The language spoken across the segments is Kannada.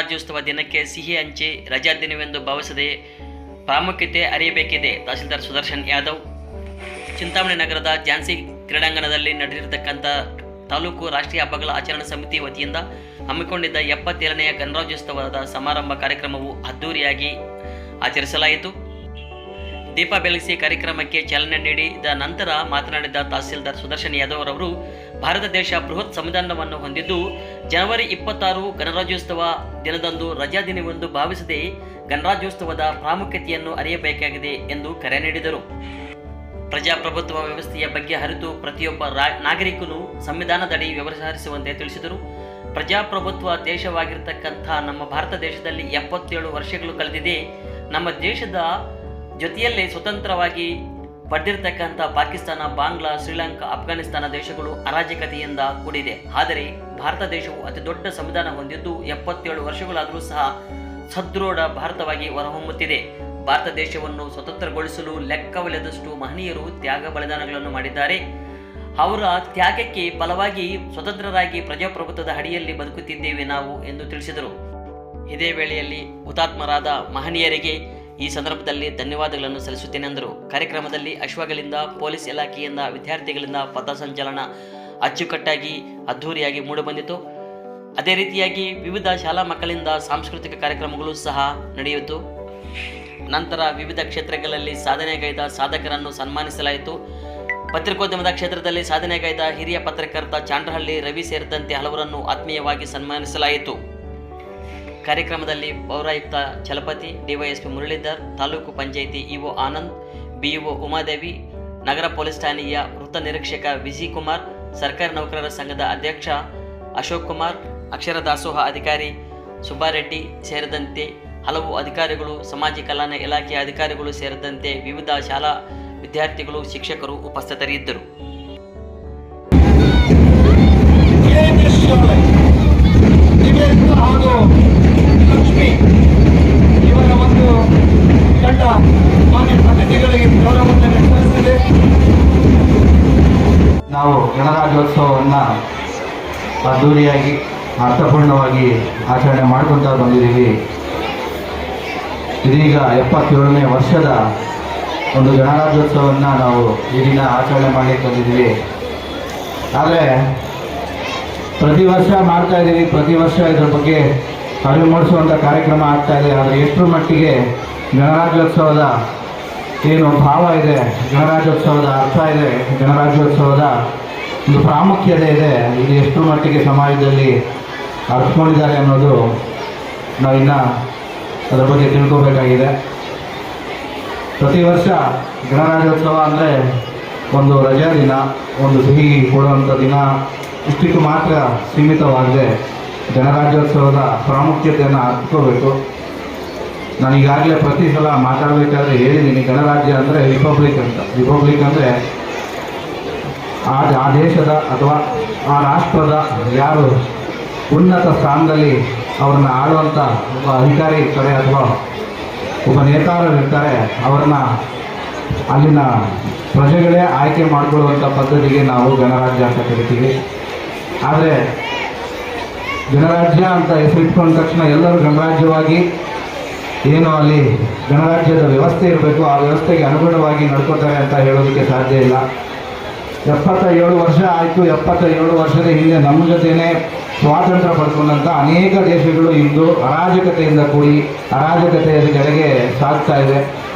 ಗಣರಾಜ್ಯೋತ್ಸವ ದಿನಕ್ಕೆ ಸಿಹಿ ಹಂಚಿ ರಜಾ ದಿನವೆಂದು ಭಾವಿಸದೆ ಪ್ರಾಮುಖ್ಯತೆ ಅರಿಯಬೇಕಿದೆ. ತಹಸೀಲ್ದಾರ್ ಸುದರ್ಶನ್ ಯಾದವ್. ಚಿಂತಾಮಣಿ ನಗರದ ಝಾನ್ಸಿ ಕ್ರೀಡಾಂಗಣದಲ್ಲಿ ನಡೆದಿರತಕ್ಕಂಥ ತಾಲೂಕು ರಾಷ್ಟ್ರೀಯ ಹಬ್ಬಗಳ ಆಚರಣಾ ಸಮಿತಿ ವತಿಯಿಂದ ಹಮ್ಮಿಕೊಂಡಿದ್ದ 77ನೆಯ ಗಣರಾಜ್ಯೋತ್ಸವದ ಸಮಾರಂಭ ಕಾರ್ಯಕ್ರಮವು ಅದ್ದೂರಿಯಾಗಿ ಆಚರಿಸಲಾಯಿತು. ದೀಪ ಬೆಳಗಿಸಿ ಕಾರ್ಯಕ್ರಮಕ್ಕೆ ಚಾಲನೆ ನೀಡಿದ ನಂತರ ಮಾತನಾಡಿದ ತಹಸೀಲ್ದಾರ್ ಸುದರ್ಶನ್ ಯಾದವ್ ಅವರು, ಭಾರತ ದೇಶ ಬೃಹತ್ ಸಂವಿಧಾನವನ್ನು ಹೊಂದಿದ್ದು ಜನವರಿ 26 ಗಣರಾಜ್ಯೋತ್ಸವ ದಿನದಂದು ರಜಾ ದಿನವೆಂದು ಭಾವಿಸದೆ ಗಣರಾಜ್ಯೋತ್ಸವದ ಪ್ರಾಮುಖ್ಯತೆಯನ್ನು ಅರಿಯಬೇಕಾಗಿದೆ ಎಂದು ಕರೆ ನೀಡಿದರು. ಪ್ರಜಾಪ್ರಭುತ್ವ ವ್ಯವಸ್ಥೆಯ ಬಗ್ಗೆ ಅರಿತು ಪ್ರತಿಯೊಬ್ಬ ನಾಗರಿಕನು ಸಂವಿಧಾನದಡಿ ವ್ಯವಹರಿಸುವಂತೆ ತಿಳಿಸಿದರು. ಪ್ರಜಾಪ್ರಭುತ್ವ ದೇಶವಾಗಿರತಕ್ಕಂಥ ನಮ್ಮ ಭಾರತ ದೇಶದಲ್ಲಿ 77 ವರ್ಷಗಳು ಕಳೆದಿದೆ. ನಮ್ಮ ದೇಶದ ಜೊತೆಯಲ್ಲೇ ಸ್ವತಂತ್ರವಾಗಿ ಪಡೆದಿರತಕ್ಕಂಥ ಪಾಕಿಸ್ತಾನ, ಬಾಂಗ್ಲಾ, ಶ್ರೀಲಂಕಾ, ಅಫ್ಘಾನಿಸ್ತಾನ ದೇಶಗಳು ಅರಾಜಕತೆಯಿಂದ ಕೂಡಿದೆ. ಆದರೆ ಭಾರತ ದೇಶವು ಅತಿ ದೊಡ್ಡ ಸಂವಿಧಾನ ಹೊಂದಿದ್ದು 77 ವರ್ಷಗಳಾದರೂ ಸಹ ಸದೃಢ ಭಾರತವಾಗಿ ಹೊರಹೊಮ್ಮುತ್ತಿದೆ. ಭಾರತ ದೇಶವನ್ನು ಸ್ವತಂತ್ರಗೊಳಿಸಲು ಲೆಕ್ಕವಿಲ್ಲದಷ್ಟು ಮಹನೀಯರು ತ್ಯಾಗ ಬಲಿದಾನಗಳನ್ನು ಮಾಡಿದ್ದಾರೆ. ಅವರ ತ್ಯಾಗಕ್ಕೆ ಫಲವಾಗಿ ಸ್ವತಂತ್ರರಾಗಿ ಪ್ರಜಾಪ್ರಭುತ್ವದ ಅಡಿಯಲ್ಲಿ ಬದುಕುತ್ತಿದ್ದೇವೆ ನಾವು ಎಂದು ತಿಳಿಸಿದರು. ಇದೇ ವೇಳೆಯಲ್ಲಿ ಹುತಾತ್ಮರಾದ ಮಹನೀಯರಿಗೆ ಈ ಸಂದರ್ಭದಲ್ಲಿ ಧನ್ಯವಾದಗಳನ್ನು ಸಲ್ಲಿಸುತ್ತೇನೆ ಎಂದರು. ಕಾರ್ಯಕ್ರಮದಲ್ಲಿ ಅಶ್ವಗಳಿಂದ, ಪೊಲೀಸ್ ಇಲಾಖೆಯಿಂದ, ವಿದ್ಯಾರ್ಥಿಗಳಿಂದ ಪಥಸಂಚಲನ ಅಚ್ಚುಕಟ್ಟಾಗಿ ಅದ್ಧೂರಿಯಾಗಿ ಮೂಡಿಬಂದಿತು. ಅದೇ ರೀತಿಯಾಗಿ ವಿವಿಧ ಶಾಲಾ ಮಕ್ಕಳಿಂದ ಸಾಂಸ್ಕೃತಿಕ ಕಾರ್ಯಕ್ರಮಗಳು ಸಹ ನಡೆಯಿತು. ನಂತರ ವಿವಿಧ ಕ್ಷೇತ್ರಗಳಲ್ಲಿ ಸಾಧನೆಗೈದ ಸಾಧಕರನ್ನು ಸನ್ಮಾನಿಸಲಾಯಿತು. ಪತ್ರಿಕೋದ್ಯಮದ ಕ್ಷೇತ್ರದಲ್ಲಿ ಸಾಧನೆಗೈದ ಹಿರಿಯ ಪತ್ರಕರ್ತ ಚಾಂಡ್ರಹಳ್ಳಿ ರವಿ ಸೇರಿದಂತೆ ಹಲವರನ್ನು ಆತ್ಮೀಯವಾಗಿ ಸನ್ಮಾನಿಸಲಾಯಿತು. ಕಾರ್ಯಕ್ರಮದಲ್ಲಿ ಪೌರಾಯುಕ್ತ Chalapathi, DYSP Muralidhar, taluk panchayat EO Anand, BEO Umadevi, ನಗರ ಪೊಲೀಸ್ ಠಾಣೆಯ ವೃತ್ತ ನಿರೀಕ್ಷಕ ವಿಜಿ ಕುಮಾರ್, ಸರ್ಕಾರಿ ನೌಕರರ ಸಂಘದ ಅಧ್ಯಕ್ಷ ಅಶೋಕ್ ಕುಮಾರ್, ಅಕ್ಷರ ದಾಸೋಹ ಅಧಿಕಾರಿ ಸುಬ್ಬಾರೆಡ್ಡಿ ಸೇರಿದಂತೆ ಹಲವು ಅಧಿಕಾರಿಗಳು, ಸಮಾಜ ಕಲ್ಯಾಣ ಇಲಾಖೆಯ ಅಧಿಕಾರಿಗಳು ಸೇರಿದಂತೆ ವಿವಿಧ ಶಾಲಾ ವಿದ್ಯಾರ್ಥಿಗಳು, ಶಿಕ್ಷಕರು ಉಪಸ್ಥಿತರಿದ್ದರು. ಇವರ ಒಂದು ತಂಡ ಮಾನ್ಯ ಅತಿಥಿಗಳಿಗೆ ಗೌರವವನ್ನು ವ್ಯಕ್ತಪಡಿಸಿದೆ. ನಾವು ಗಣರಾಜ್ಯೋತ್ಸವವನ್ನು ಅದ್ದೂರಿಯಾಗಿ ಅರ್ಥಪೂರ್ಣವಾಗಿ ಆಚರಣೆ ಮಾಡ್ಕೊತಾ ಬಂದಿದ್ದೀವಿ. ಇದೀಗ 77ನೇ ವರ್ಷದ ಒಂದು ಗಣರಾಜ್ಯೋತ್ಸವವನ್ನು ನಾವು ಈ ದಿನ ಆಚರಣೆ ಮಾಡಿ ಬಂದಿದ್ದೀವಿ. ಆದರೆ ಪ್ರತಿ ವರ್ಷ ಮಾಡ್ತಾ ಇದ್ದೀವಿ, ಪ್ರತಿ ವರ್ಷ ಇದರ ಬಗ್ಗೆ ಅರಿವು ಮೂಡಿಸುವಂಥ ಕಾರ್ಯಕ್ರಮ ಆಗ್ತಾ ಇದೆ. ಆದರೆ ಎಷ್ಟರ ಮಟ್ಟಿಗೆ ಗಣರಾಜ್ಯೋತ್ಸವದ ಏನು ಭಾವ ಇದೆ, ಗಣರಾಜ್ಯೋತ್ಸವದ ಅರ್ಥ ಇದೆ, ಗಣರಾಜ್ಯೋತ್ಸವದ ಒಂದು ಪ್ರಾಮುಖ್ಯತೆ ಇದೆ, ಇದು ಎಷ್ಟರ ಮಟ್ಟಿಗೆ ಸಮಾಜದಲ್ಲಿ ಅರ್ಥಕೊಂಡಿದ್ದಾರೆ ಅನ್ನೋದು ನಾವಿನ್ನು ಅದರ ಬಗ್ಗೆ ತಿಳ್ಕೋಬೇಕಾಗಿದೆ. ಪ್ರತಿ ವರ್ಷ ಗಣರಾಜ್ಯೋತ್ಸವ ಅಂದರೆ ಒಂದು ರಜಾ ದಿನ, ಒಂದು ಸಿಹಿ ಕೊಡುವಂಥ ದಿನ, ಇಷ್ಟಕ್ಕೆ ಮಾತ್ರ ಸೀಮಿತವಾಗದೆ ಗಣರಾಜ್ಯೋತ್ಸವದ ಪ್ರಾಮುಖ್ಯತೆಯನ್ನು ಅರ್ಥಕೋಬೇಕು. ನಾನು ಈಗಾಗಲೇ ಪ್ರತಿ ಸಲ ಮಾತಾಡಬೇಕಾದ್ರೆ ಹೇಳಿದ್ದೀನಿ, ಗಣರಾಜ್ಯ ಅಂದರೆ ರಿಪಬ್ಲಿಕ್ ಅಂತ. ರಿಪಬ್ಲಿಕ್ ಅಂದರೆ ಆ ದೇಶದ ಅಥವಾ ಆ ರಾಷ್ಟ್ರದ ಯಾರು ಉನ್ನತ ಸ್ಥಾನದಲ್ಲಿ ಅವ್ರನ್ನ ಆಳುವಂಥ ಒಬ್ಬ ಅಧಿಕಾರಿ ಇರ್ತಾರೆ ಅಥವಾ ಒಬ್ಬ ನೇತಾರರು ಇರ್ತಾರೆ, ಅವ್ರನ್ನ ಅಲ್ಲಿನ ಪ್ರಜೆಗಳೇ ಆಯ್ಕೆ ಮಾಡಿಕೊಳ್ಳುವಂಥ ಪದ್ಧತಿಗೆ ನಾವು ಗಣರಾಜ್ಯ ಅಂತ ಕರಿತೀವಿ. ಆದರೆ ಗಣರಾಜ್ಯ ಅಂತ ಹೆಸರಿಟ್ಕೊಂಡ ತಕ್ಷಣ ಎಲ್ಲರೂ ಗಣರಾಜ್ಯವಾಗಿ ಏನು ಅಲ್ಲಿ ಗಣರಾಜ್ಯದ ವ್ಯವಸ್ಥೆ ಇರಬೇಕು, ಆ ವ್ಯವಸ್ಥೆಗೆ ಅನುಗುಣವಾಗಿ ನಡ್ಕೋತಾರೆ ಅಂತ ಹೇಳೋದಕ್ಕೆ ಸಾಧ್ಯ ಇಲ್ಲ. 77 ವರ್ಷ ಆಯಿತು. 77 ವರ್ಷದ ಹಿಂದೆ ನಮ್ಮ ಜೊತೆನೇ ಸ್ವಾತಂತ್ರ್ಯ ಪಡ್ಕೊಂಡಂಥ ಅನೇಕ ದೇಶಗಳು ಇಂದು ಅರಾಜಕತೆಯಿಂದ ಕೂಡಿ ಅರಾಜಕತೆಯ ಕಡೆಗೆ ಸಾಗ್ತಾ ಇದೆ.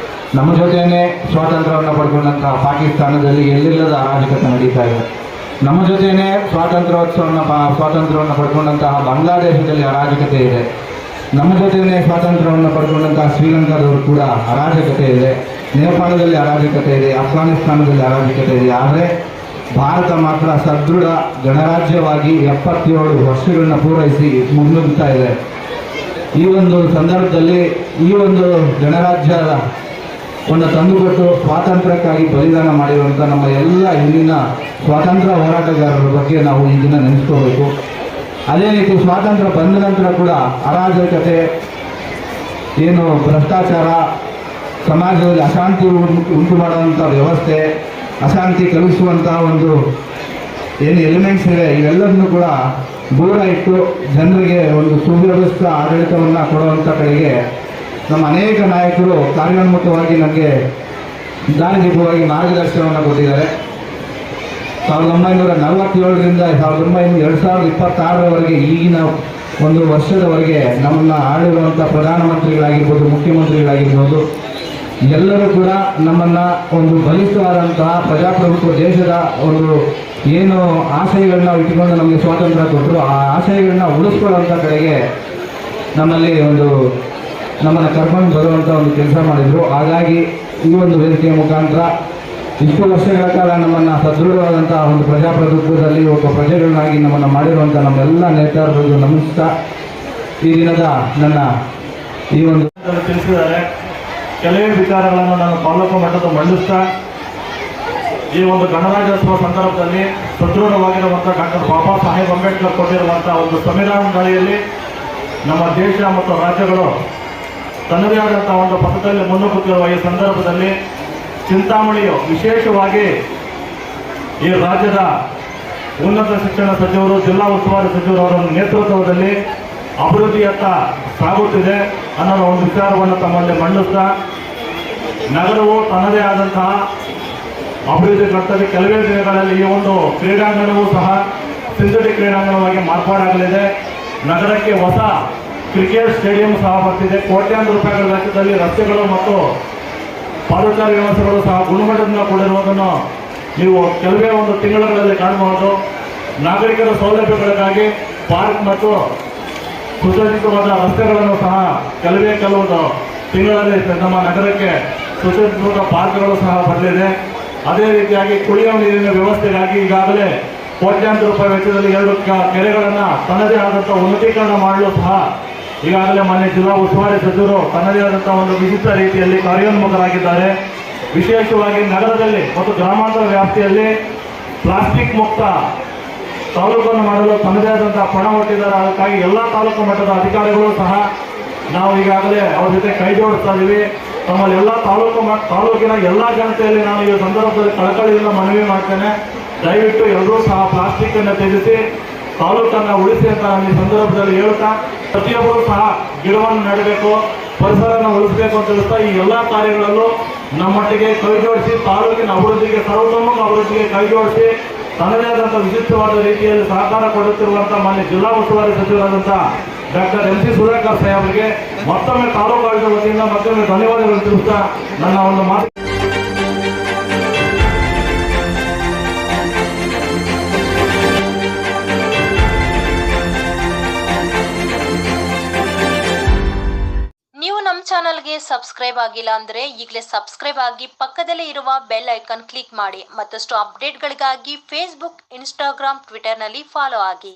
ನಮ್ಮ ಜೊತೆಯೇ ಸ್ವಾತಂತ್ರ್ಯವನ್ನು ಪಡ್ಕೊಂಡಂಥ ಪಾಕಿಸ್ತಾನದಲ್ಲಿ ಎಲ್ಲಿಲ್ಲದ ಅರಾಜಕತೆ ನಡೀತಾ ಇದೆ. ನಮ್ಮ ಜೊತೆಯೇ ಸ್ವಾತಂತ್ರ್ಯವನ್ನು ಪಡ್ಕೊಂಡಂತಹ ಬಾಂಗ್ಲಾದೇಶದಲ್ಲಿ ಅರಾಜಕತೆ ಇದೆ. ನಮ್ಮ ಜೊತೆಯೇ ಸ್ವಾತಂತ್ರ್ಯವನ್ನು ಪಡ್ಕೊಂಡಂತಹ ಶ್ರೀಲಂಕಾದವರು ಕೂಡ ಅರಾಜಕತೆ ಇದೆ. ನೇಪಾಳದಲ್ಲಿ ಅರಾಜಕತೆ ಇದೆ, ಅಫ್ಘಾನಿಸ್ತಾನದಲ್ಲಿ ಅರಾಜಕತೆ ಇದೆ. ಆದರೆ ಭಾರತ ಮಾತ್ರ ಸದೃಢ ಗಣರಾಜ್ಯವಾಗಿ 77 ವರ್ಷಗಳನ್ನ ಪೂರೈಸಿ ಮುನ್ನುಗ್ತಾ ಇದೆ. ಈ ಒಂದು ಸಂದರ್ಭದಲ್ಲಿ ಈ ಒಂದು ಗಣರಾಜ್ಯದ ಒಂದು ತಂದುಕೊಟ್ಟು ಸ್ವಾತಂತ್ರ್ಯಕ್ಕಾಗಿ ಬಲಿದಾನ ಮಾಡಿರುವಂಥ ನಮ್ಮ ಎಲ್ಲ ಹಿಂದಿನ ಸ್ವಾತಂತ್ರ್ಯ ಹೋರಾಟಗಾರರ ಬಗ್ಗೆ ನಾವು ಈ ದಿನ ನೆನೆಸ್ಕೋಬೇಕು. ಅದೇ ರೀತಿ ಸ್ವಾತಂತ್ರ್ಯ ಬಂದ ನಂತರ ಕೂಡ ಅರಾಜಕತೆ, ಏನು ಭ್ರಷ್ಟಾಚಾರ, ಸಮಾಜದಲ್ಲಿ ಅಶಾಂತಿ ಉಂಟು ಮಾಡುವಂಥ ವ್ಯವಸ್ಥೆ, ಅಶಾಂತಿ ಕಲಿಸುವಂಥ ಒಂದು ಏನು ಎಲಿಮೆಂಟ್ಸ್ ಇದೆ ಇವೆಲ್ಲದನ್ನು ಕೂಡ ದೂರ ಇಟ್ಟು ಜನರಿಗೆ ಒಂದು ಸುವ್ಯವಸ್ಥಿತ ಆಡಳಿತವನ್ನು ಕೊಡುವಂಥ ಕಡೆಗೆ ನಮ್ಮ ಅನೇಕ ನಾಯಕರು ಕಾರ್ಯೋನ್ಮುಖವಾಗಿ ನಮಗೆ ದಾರಿದೀಪವಾಗಿ ಮಾರ್ಗದರ್ಶನವನ್ನು ಕೊಟ್ಟಿದ್ದಾರೆ. 1947ರಿಂದ 2026ರವರೆಗೆ ಈಗಿನ ಒಂದು ವರ್ಷದವರೆಗೆ ನಮ್ಮನ್ನು ಆಳಿರುವಂಥ ಪ್ರಧಾನಮಂತ್ರಿಗಳಾಗಿರ್ಬೋದು, ಮುಖ್ಯಮಂತ್ರಿಗಳಾಗಿರ್ಬೋದು, ಎಲ್ಲರೂ ಕೂಡ ನಮ್ಮನ್ನು ಒಂದು ಬಲಿಷ್ಠವಾದಂತಹ ಪ್ರಜಾಪ್ರಭುತ್ವ ದೇಶದ ಒಂದು ಏನು ಆಶಯಗಳನ್ನ ಇಟ್ಟುಕೊಂಡು ನಮಗೆ ಸ್ವಾತಂತ್ರ್ಯ ಕೊಟ್ಟರು, ಆ ಆಶಯಗಳನ್ನ ಉಳಿಸ್ಕೊಳ್ಳುವಂಥ ಕಡೆಗೆ ನಮ್ಮಲ್ಲಿ ಒಂದು ನಮ್ಮನ್ನು ಕರ್ಕೊಂಡು ಬರುವಂಥ ಒಂದು ಕೆಲಸ ಮಾಡಿದರು. ಹಾಗಾಗಿ ಈ ಒಂದು ವೇದಿಕೆಯ ಮುಖಾಂತರ ಇಷ್ಟು ವರ್ಷಗಳ ಕಾಲ ನಮ್ಮನ್ನು ಸದೃಢವಾದಂಥ ಒಂದು ಪ್ರಜಾಪ್ರಭುತ್ವದಲ್ಲಿ ಒಬ್ಬ ಪ್ರಜೆಗಳನ್ನಾಗಿ ನಮ್ಮನ್ನು ಮಾಡಿರುವಂಥ ನಮ್ಮೆಲ್ಲ ನೇತಾರರಿಗೂ ನಮಸ್ಕಾರ. ಈ ದಿನದ ನನ್ನ ಈ ಒಂದು ತಿಳಿಸಿದ್ದಾರೆ. ಕೆಲವೇ ವಿಚಾರಗಳನ್ನು ನಾನು ತಾಲೂಕು ಮಟ್ಟದ ಮಂಡಿಸ್ತಾ ಈ ಒಂದು ಗಣರಾಜ್ಯೋತ್ಸವ ಸಂದರ್ಭದಲ್ಲಿ ಸದೃಢವಾಗಿರುವಂಥ ಡಾಕ್ಟರ್ ಬಾಬಾ ಸಾಹೇಬ್ ಅಂಬೇಡ್ಕರ್ ಕೊಟ್ಟಿರುವಂಥ ಒಂದು ಸಂವಿಧಾನ ದಾಳಿಯಲ್ಲಿ ನಮ್ಮ ದೇಶ ಮತ್ತು ರಾಜ್ಯಗಳು ತನ್ನದೇ ಆದಂಥ ಒಂದು ಪಥದಲ್ಲಿ ಮುನ್ನುಗ್ಗುತ್ತಿರುವ ಈ ಸಂದರ್ಭದಲ್ಲಿ ಚಿಂತಾಮಣಿಯು ವಿಶೇಷವಾಗಿ ಈ ರಾಜ್ಯದ ಉನ್ನತ ಶಿಕ್ಷಣ ಸಚಿವರು, ಜಿಲ್ಲಾ ಉಸ್ತುವಾರಿ ಸಚಿವರವರ ನೇತೃತ್ವದಲ್ಲಿ ಅಭಿವೃದ್ಧಿಯತ್ತ ಸಾಗುತ್ತಿದೆ ಅನ್ನೋ ಒಂದು ವಿಚಾರವನ್ನು ತಮ್ಮಲ್ಲಿ ಮಂಡಿಸ್ತಾ, ನಗರವು ತನ್ನದೇ ಆದಂತಹ ಅಭಿವೃದ್ಧಿ ಕರ್ತವ್ಯ ಕೆಲವೇ ದಿನಗಳಲ್ಲಿ ಈ ಒಂದು ಕ್ರೀಡಾಂಗಣವೂ ಸಹ ಸಿಂಥೆಟಿಕ್ ಕ್ರೀಡಾಂಗಣವಾಗಿ ಮಾರ್ಪಾಡಾಗಲಿದೆ. ನಗರಕ್ಕೆ ಹೊಸ ಕ್ರಿಕೆಟ್ ಸ್ಟೇಡಿಯಂ ಸಹ ಬರ್ತಿದೆ. ಕೋಟ್ಯಾಂತರ ರೂಪಾಯಿಗಳ ವೆಚ್ಚದಲ್ಲಿ ರಸ್ತೆಗಳು ಮತ್ತು ಪಾದಚಾರಿ ವ್ಯವಸ್ಥೆಗಳು ಸಹ ಗುಣಮಟ್ಟದಿಂದ ಕೂಡಿರುವುದನ್ನು ನೀವು ಕೆಲವೇ ಒಂದು ತಿಂಗಳುಗಳಲ್ಲಿ ಕಾಣಬಹುದು. ನಾಗರಿಕರ ಸೌಲಭ್ಯಗಳಿಗಾಗಿ ಪಾರ್ಕ್ ಮತ್ತು ಸುಸಜ್ಜಿತವಾದ ರಸ್ತೆಗಳನ್ನು ಸಹ ಕೆಲವೊಂದು ತಿಂಗಳಲ್ಲಿ ನಮ್ಮ ನಗರಕ್ಕೆ ಸುಸಜ್ಜಿತವಾದ ಪಾರ್ಕ್ಗಳು ಸಹ ಬರಲಿದೆ. ಅದೇ ರೀತಿಯಾಗಿ ಕುಡಿಯುವ ನೀರಿನ ವ್ಯವಸ್ಥೆಗಾಗಿ ಈಗಾಗಲೇ ಕೋಟ್ಯಾಂತರ ರೂಪಾಯಿ ವೆಚ್ಚದಲ್ಲಿ 2 ಕೆರೆಗಳನ್ನು ತನ್ನದೇ ಆದಂಥ ಉನ್ನತೀಕರಣ ಮಾಡಲು ಸಹ ಈಗಾಗಲೇ ಮಾನ್ಯ ಜಿಲ್ಲಾ ಉಸ್ತುವಾರಿ ಸಚಿವರು ತನ್ನದೇ ಆದಂಥ ಒಂದು ವಿಶಿಷ್ಟ ರೀತಿಯಲ್ಲಿ ಕಾರ್ಯೋನ್ಮುಖರಾಗಿದ್ದಾರೆ. ವಿಶೇಷವಾಗಿ ನಗರದಲ್ಲಿ ಮತ್ತು ಗ್ರಾಮಾಂತರ ವ್ಯಾಪ್ತಿಯಲ್ಲಿ ಪ್ಲಾಸ್ಟಿಕ್ ಮುಕ್ತ ತಾಲೂಕನ್ನು ಮಾಡಲು ತನ್ನದೇ ಆದಂಥ ಪಣ ಹೊಟ್ಟಿದ್ದಾರೆ. ಅದಕ್ಕಾಗಿ ಎಲ್ಲ ತಾಲೂಕು ಮಟ್ಟದ ಅಧಿಕಾರಿಗಳು ಸಹ ನಾವು ಈಗಾಗಲೇ ಅವ್ರ ಜೊತೆ ಕೈ ಜೋಡಿಸ್ತಾ ಇದ್ದೀವಿ. ತಮ್ಮಲ್ಲಿ ಎಲ್ಲ ತಾಲೂಕಿನ ಎಲ್ಲ ಜನತೆಯಲ್ಲಿ ನಾನು ಈ ಸಂದರ್ಭದಲ್ಲಿ ಕಳಕಳಿಯಿಂದ ಮನವಿ ಮಾಡ್ತೇನೆ. ದಯವಿಟ್ಟು ಎಲ್ಲರೂ ಸಹ ಪ್ಲಾಸ್ಟಿಕ್ಕನ್ನು ತ್ಯಜಿಸಿ ತಾಲೂಕನ್ನು ಉಳಿಸಿ ಅಂತ ನಾನು ಈ ಸಂದರ್ಭದಲ್ಲಿ ಹೇಳ್ತಾ, ಪ್ರತಿಯೊಬ್ಬರೂ ಸಹ ಗಿಡವನ್ನು ನೆಡಬೇಕು, ಪರಿಸರವನ್ನು ಉಳಿಸಬೇಕು ಅಂತ ಹೇಳ್ತಾ ಈ ಎಲ್ಲ ಕಾರ್ಯಗಳಲ್ಲೂ ನಮ್ಮೊಟ್ಟಿಗೆ ಕೈ ಜೋಡಿಸಿ ತಾಲೂಕಿನ ಅಭಿವೃದ್ಧಿಗೆ, ಸರ್ವತೋಮುಖ ಅಭಿವೃದ್ಧಿಗೆ ಕೈ ಜೋಡಿಸಿ ತನ್ನದೇ ಆದಂಥ ವಿಶಿಷ್ಟವಾದ ರೀತಿಯಲ್ಲಿ ಸಹಕಾರ ಕೊಡುತ್ತಿರುವಂಥ ಮಾನ್ಯ ಜಿಲ್ಲಾ ಉಸ್ತುವಾರಿ ಸಚಿವರಾದಂಥ ಡಾಕ್ಟರ್ MC ಸುಧಾಕರ್ ಸಾಹೇಬರಿಗೆ ಮತ್ತೊಮ್ಮೆ ತಾಲೂಕು ಆಡಳಿತ ವತಿಯಿಂದ ಮತ್ತೊಮ್ಮೆ ಧನ್ಯವಾದಗಳು ತಿಳಿಸ್ತಾ ನನ್ನ ಒಂದು ಮಾತು. ನೀವು ನಮ್ಮ ಚಾನಲ್ಗೆ ಸಬ್ಸ್ಕ್ರೈಬ್ ಆಗಿಲ್ಲ ಅಂದರೆ ಈಗಲೇ ಸಬ್ಸ್ಕ್ರೈಬ್ ಆಗಿ ಪಕ್ಕದಲ್ಲೇ ಇರುವ ಬೆಲ್ ಐಕಾನ್ ಕ್ಲಿಕ್ ಮಾಡಿ. ಮತ್ತಷ್ಟು ಅಪ್ಡೇಟ್ಗಳಿಗಾಗಿ ಫೇಸ್ಬುಕ್, ಇನ್ಸ್ಟಾಗ್ರಾಮ್, ಟ್ವಿಟರ್ನಲ್ಲಿ ಫಾಲೋ ಆಗಿ.